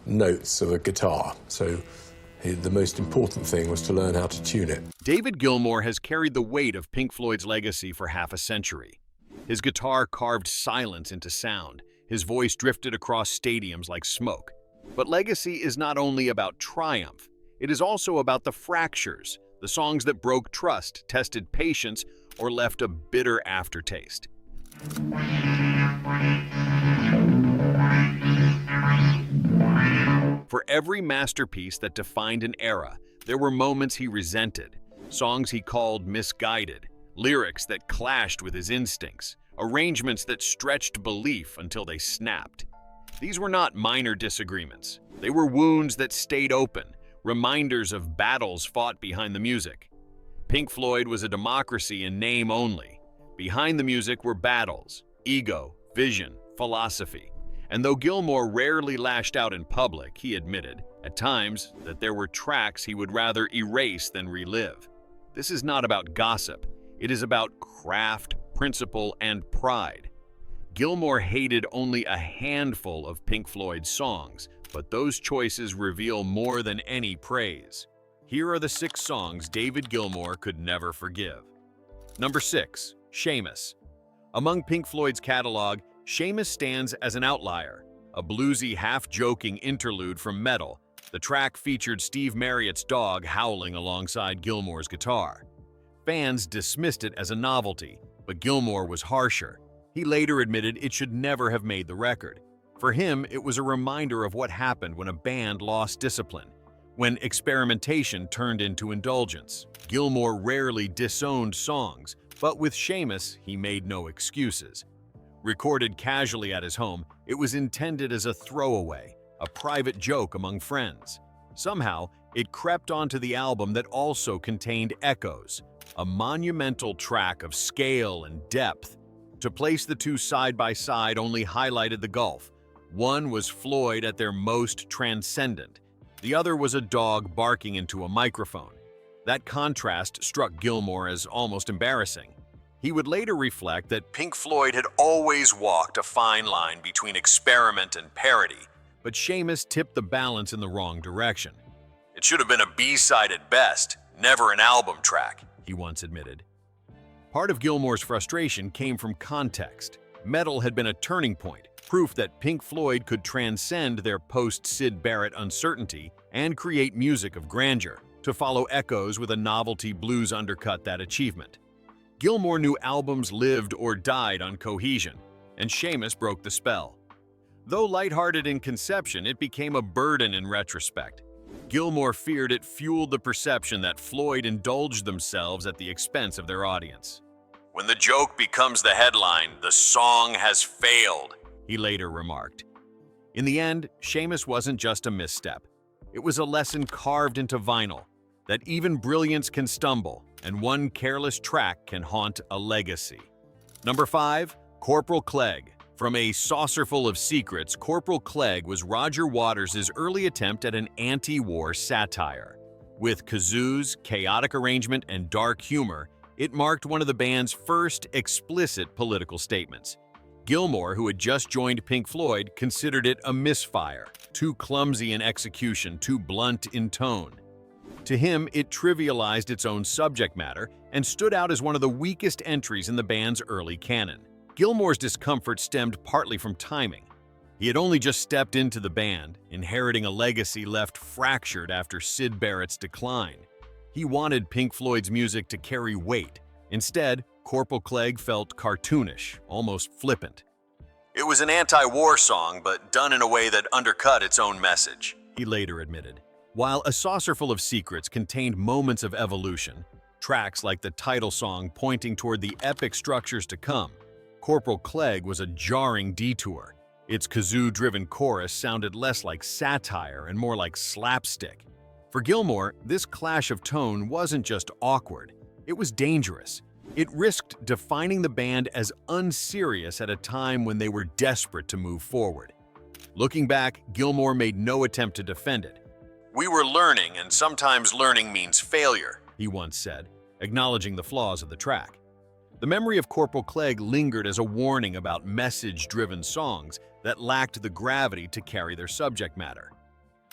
notes of a guitar. So the most important thing was to learn how to tune it. David Gilmour has carried the weight of Pink Floyd's legacy for half a century. His guitar carved silence into sound. His voice drifted across stadiums like smoke. But legacy is not only about triumph. It is also about the fractures, the songs that broke trust, tested patience, or left a bitter aftertaste. For every masterpiece that defined an era, there were moments he resented, songs he called misguided, lyrics that clashed with his instincts, arrangements that stretched belief until they snapped. These were not minor disagreements. They were wounds that stayed open, reminders of battles fought behind the music. Pink Floyd was a democracy in name only. Behind the music were battles, ego, vision, philosophy. And though Gilmour rarely lashed out in public, he admitted, at times, that there were tracks he would rather erase than relive. This is not about gossip. It is about craft, principle, and pride. Gilmour hated only a handful of Pink Floyd's songs, but those choices reveal more than any praise. Here are the 6 songs David Gilmour could never forgive. Number 6, Seamus. Among Pink Floyd's catalog, Seamus stands as an outlier, a bluesy, half-joking interlude from Metal. The track featured Steve Marriott's dog howling alongside Gilmour's guitar. Fans dismissed it as a novelty, but Gilmour was harsher. He later admitted it should never have made the record. For him, it was a reminder of what happened when a band lost discipline, when experimentation turned into indulgence. Gilmour rarely disowned songs, but with Seamus, he made no excuses. Recorded casually at his home, it was intended as a throwaway, a private joke among friends. Somehow, it crept onto the album that also contained Echoes, a monumental track of scale and depth. To place the two side by side only highlighted the gulf. One was Floyd at their most transcendent. The other was a dog barking into a microphone. That contrast struck Gilmour as almost embarrassing. He would later reflect that Pink Floyd had always walked a fine line between experiment and parody, but Seamus tipped the balance in the wrong direction. "It should have been a B-side at best, never an album track," he once admitted. Part of Gilmour's frustration came from context. Metal had been a turning point, proof that Pink Floyd could transcend their post-Syd Barrett uncertainty and create music of grandeur. To follow Echoes with a novelty blues undercut that achievement. Gilmour knew albums lived or died on cohesion, and Seamus broke the spell. Though lighthearted in conception, it became a burden in retrospect. Gilmour feared it fueled the perception that Floyd indulged themselves at the expense of their audience. "When the joke becomes the headline, the song has failed," he later remarked. In the end, Seamus wasn't just a misstep. It was a lesson carved into vinyl, that even brilliance can stumble, and one careless track can haunt a legacy. Number 5, Corporal Clegg. From A Saucerful of Secrets, Corporal Clegg was Roger Waters' early attempt at an anti-war satire. With kazoos, chaotic arrangement, and dark humor, it marked one of the band's first explicit political statements. Gilmour, who had just joined Pink Floyd, considered it a misfire, too clumsy in execution, too blunt in tone. To him, it trivialized its own subject matter and stood out as one of the weakest entries in the band's early canon. Gilmour's discomfort stemmed partly from timing. He had only just stepped into the band, inheriting a legacy left fractured after Syd Barrett's decline. He wanted Pink Floyd's music to carry weight. Instead, Corporal Clegg felt cartoonish, almost flippant. "It was an anti-war song, but done in a way that undercut its own message," he later admitted. While A Saucerful of Secrets contained moments of evolution, tracks like the title song pointing toward the epic structures to come, Corporal Clegg was a jarring detour. Its kazoo-driven chorus sounded less like satire and more like slapstick. For Gilmour, this clash of tone wasn't just awkward, it was dangerous. It risked defining the band as unserious at a time when they were desperate to move forward. Looking back, Gilmour made no attempt to defend it. "We were learning, and sometimes learning means failure," he once said, acknowledging the flaws of the track. The memory of Corporal Clegg lingered as a warning about message-driven songs that lacked the gravity to carry their subject matter.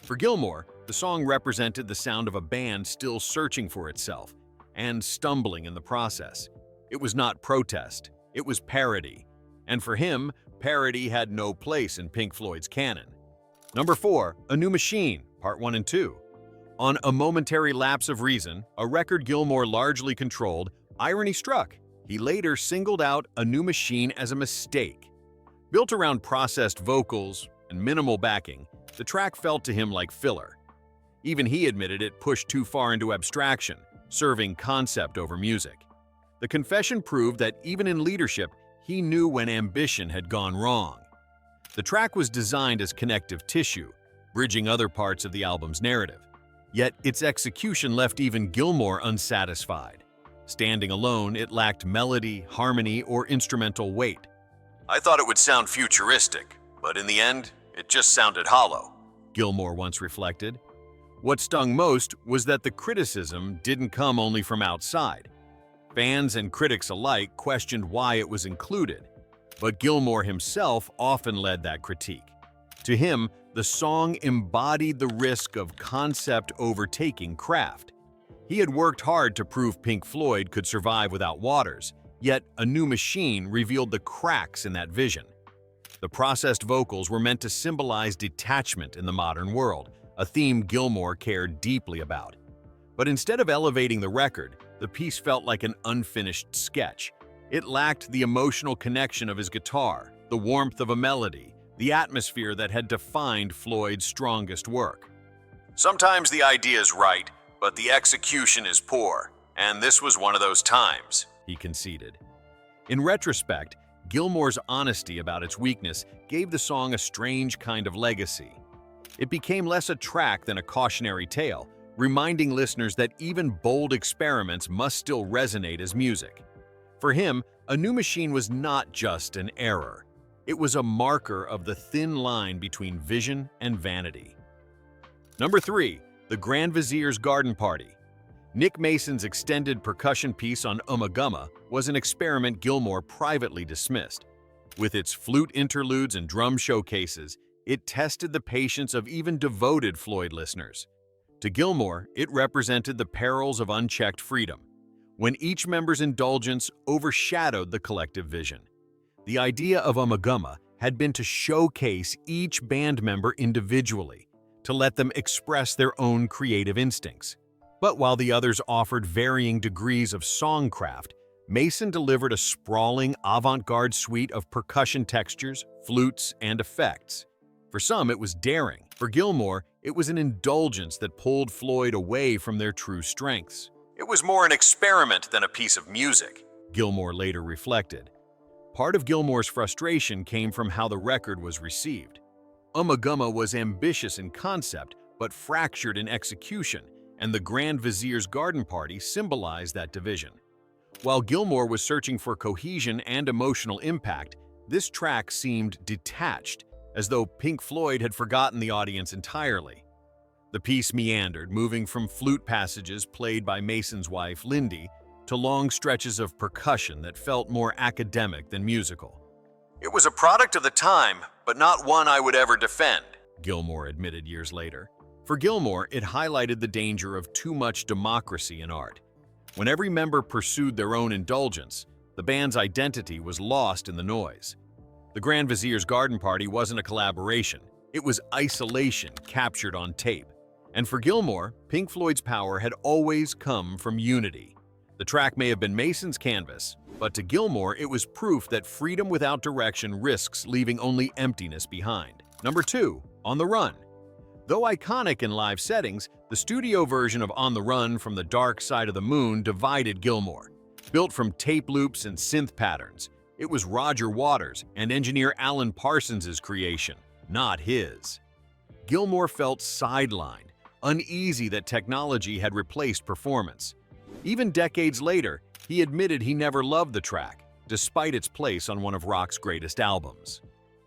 For Gilmour, the song represented the sound of a band still searching for itself and stumbling in the process. It was not protest, it was parody. And for him, parody had no place in Pink Floyd's canon. Number 4, A New Machine, Part 1 and 2. On A Momentary Lapse of Reason, a record Gilmour largely controlled, irony struck. He later singled out A New Machine as a mistake. Built around processed vocals and minimal backing, the track felt to him like filler. Even he admitted it pushed too far into abstraction, serving concept over music. The confession proved that even in leadership, he knew when ambition had gone wrong. The track was designed as connective tissue, bridging other parts of the album's narrative. Yet its execution left even Gilmour unsatisfied. Standing alone, it lacked melody, harmony, or instrumental weight. "I thought it would sound futuristic, but in the end, it just sounded hollow," Gilmour once reflected. What stung most was that the criticism didn't come only from outside. Fans and critics alike questioned why it was included, but Gilmour himself often led that critique. To him, the song embodied the risk of concept overtaking craft. He had worked hard to prove Pink Floyd could survive without Waters, yet A New Machine revealed the cracks in that vision. The processed vocals were meant to symbolize detachment in the modern world, a theme Gilmour cared deeply about. But instead of elevating the record, the piece felt like an unfinished sketch. It lacked the emotional connection of his guitar, the warmth of a melody, the atmosphere that had defined Floyd's strongest work. "Sometimes the idea is right, but the execution is poor, and this was one of those times," he conceded. In retrospect, Gilmour's honesty about its weakness gave the song a strange kind of legacy. It became less a track than a cautionary tale, reminding listeners that even bold experiments must still resonate as music. For him, A New Machine was not just an error. It was a marker of the thin line between vision and vanity. Number 3, The Grand Vizier's Garden Party. Nick Mason's extended percussion piece on Ummagumma was an experiment Gilmour privately dismissed. With its flute interludes and drum showcases, it tested the patience of even devoted Floyd listeners. To Gilmour, it represented the perils of unchecked freedom, when each member's indulgence overshadowed the collective vision. The idea of Ummagumma had been to showcase each band member individually, to let them express their own creative instincts. But while the others offered varying degrees of songcraft, Mason delivered a sprawling avant-garde suite of percussion textures, flutes, and effects. For some, it was daring. For Gilmour, it was an indulgence that pulled Floyd away from their true strengths. "It was more an experiment than a piece of music," Gilmour later reflected. Part of Gilmour's frustration came from how the record was received. Ummagumma was ambitious in concept, but fractured in execution, and the Grand Vizier's Garden Party symbolized that division. While Gilmour was searching for cohesion and emotional impact, this track seemed detached, as though Pink Floyd had forgotten the audience entirely. The piece meandered, moving from flute passages played by Mason's wife, Lindy, to long stretches of percussion that felt more academic than musical. "It was a product of the time, but not one I would ever defend," Gilmour admitted years later. For Gilmour, it highlighted the danger of too much democracy in art. When every member pursued their own indulgence, the band's identity was lost in the noise. The Grand Vizier's Garden Party wasn't a collaboration. It was isolation captured on tape. And for Gilmour, Pink Floyd's power had always come from unity. The track may have been Mason's canvas, but to Gilmour it was proof that freedom without direction risks leaving only emptiness behind. Number 2, On the Run. Though iconic in live settings, the studio version of On the Run from the Dark Side of the Moon divided Gilmour. Built from tape loops and synth patterns, it was Roger Waters and engineer Alan Parsons' creation, not his. Gilmour felt sidelined, uneasy that technology had replaced performance. Even decades later, he admitted he never loved the track, despite its place on one of rock's greatest albums.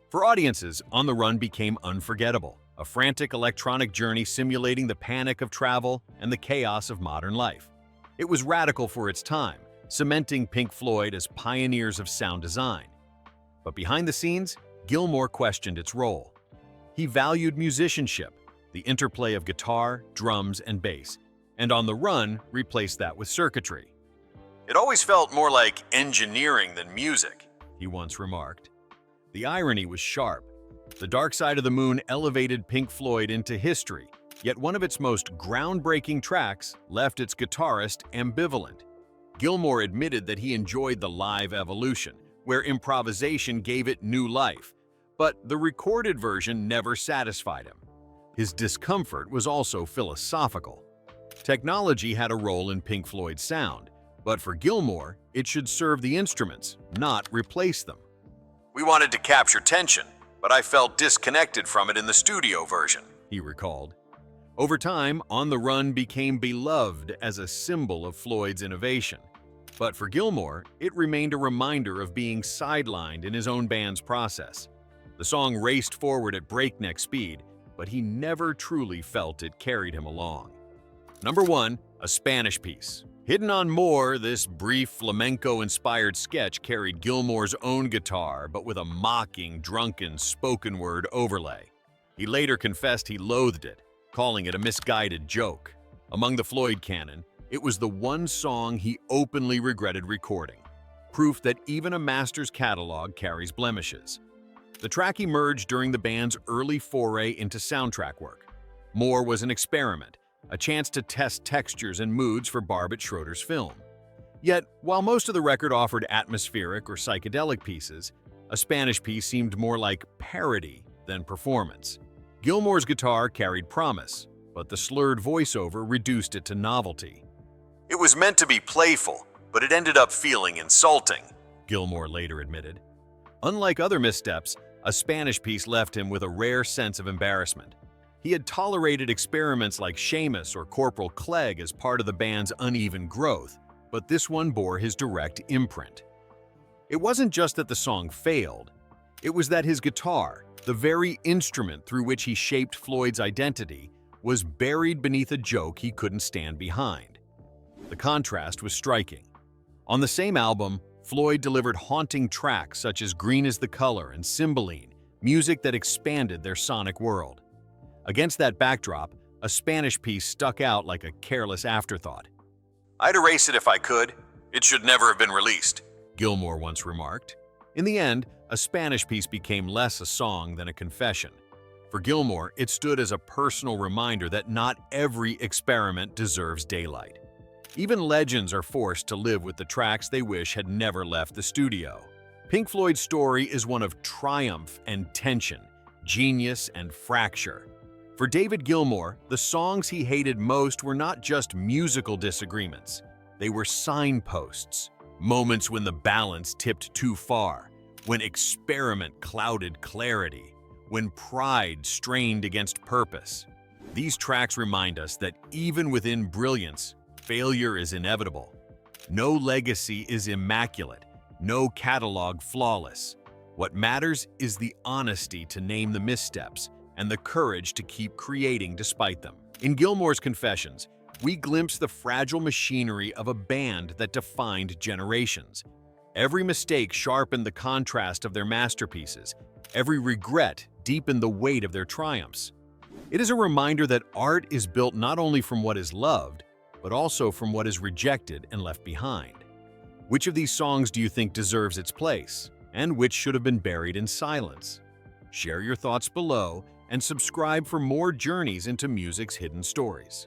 For audiences, On the Run became unforgettable, a frantic electronic journey simulating the panic of travel and the chaos of modern life. It was radical for its time, cementing Pink Floyd as pioneers of sound design. But behind the scenes, Gilmour questioned its role. He valued musicianship, the interplay of guitar, drums, and bass, and on the run, replace that with circuitry. "It always felt more like engineering than music," he once remarked. The irony was sharp. The Dark Side of the Moon elevated Pink Floyd into history, yet one of its most groundbreaking tracks left its guitarist ambivalent. Gilmour admitted that he enjoyed the live evolution, where improvisation gave it new life, but the recorded version never satisfied him. His discomfort was also philosophical. Technology had a role in Pink Floyd's sound, but for Gilmour, it should serve the instruments, not replace them. "We wanted to capture tension, but I felt disconnected from it in the studio version," he recalled. Over time, On the Run became beloved as a symbol of Floyd's innovation. But for Gilmour, it remained a reminder of being sidelined in his own band's process. The song raced forward at breakneck speed, but he never truly felt it carried him along. Number 1, A Spanish Piece. Hidden on More, this brief flamenco-inspired sketch carried Gilmour's own guitar, but with a mocking, drunken, spoken-word overlay. He later confessed he loathed it, calling it a misguided joke. Among the Floyd canon, it was the one song he openly regretted recording, proof that even a master's catalog carries blemishes. The track emerged during the band's early foray into soundtrack work. More was an experiment, a chance to test textures and moods for Barbet Schroeder's film. Yet, while most of the record offered atmospheric or psychedelic pieces, A Spanish Piece seemed more like parody than performance. Gilmour's guitar carried promise, but the slurred voiceover reduced it to novelty. "It was meant to be playful, but it ended up feeling insulting," Gilmour later admitted. Unlike other missteps, A Spanish Piece left him with a rare sense of embarrassment. He had tolerated experiments like Seamus or Corporal Clegg as part of the band's uneven growth, but this one bore his direct imprint. It wasn't just that the song failed, it was that his guitar, the very instrument through which he shaped Floyd's identity, was buried beneath a joke he couldn't stand behind. The contrast was striking. On the same album, Floyd delivered haunting tracks such as Green is the Color and Cymbeline, music that expanded their sonic world. Against that backdrop, A Spanish Piece stuck out like a careless afterthought. "I'd erase it if I could. It should never have been released," Gilmour once remarked. In the end, A Spanish Piece became less a song than a confession. For Gilmour, it stood as a personal reminder that not every experiment deserves daylight. Even legends are forced to live with the tracks they wish had never left the studio. Pink Floyd's story is one of triumph and tension, genius and fracture. For David Gilmour, the songs he hated most were not just musical disagreements. They were signposts, moments when the balance tipped too far, when experiment clouded clarity, when pride strained against purpose. These tracks remind us that even within brilliance, failure is inevitable. No legacy is immaculate, no catalog flawless. What matters is the honesty to name the missteps and the courage to keep creating despite them. In Gilmour's Confessions, we glimpse the fragile machinery of a band that defined generations. Every mistake sharpened the contrast of their masterpieces. Every regret deepened the weight of their triumphs. It is a reminder that art is built not only from what is loved, but also from what is rejected and left behind. Which of these songs do you think deserves its place, and which should have been buried in silence? Share your thoughts below and subscribe for more journeys into music's hidden stories.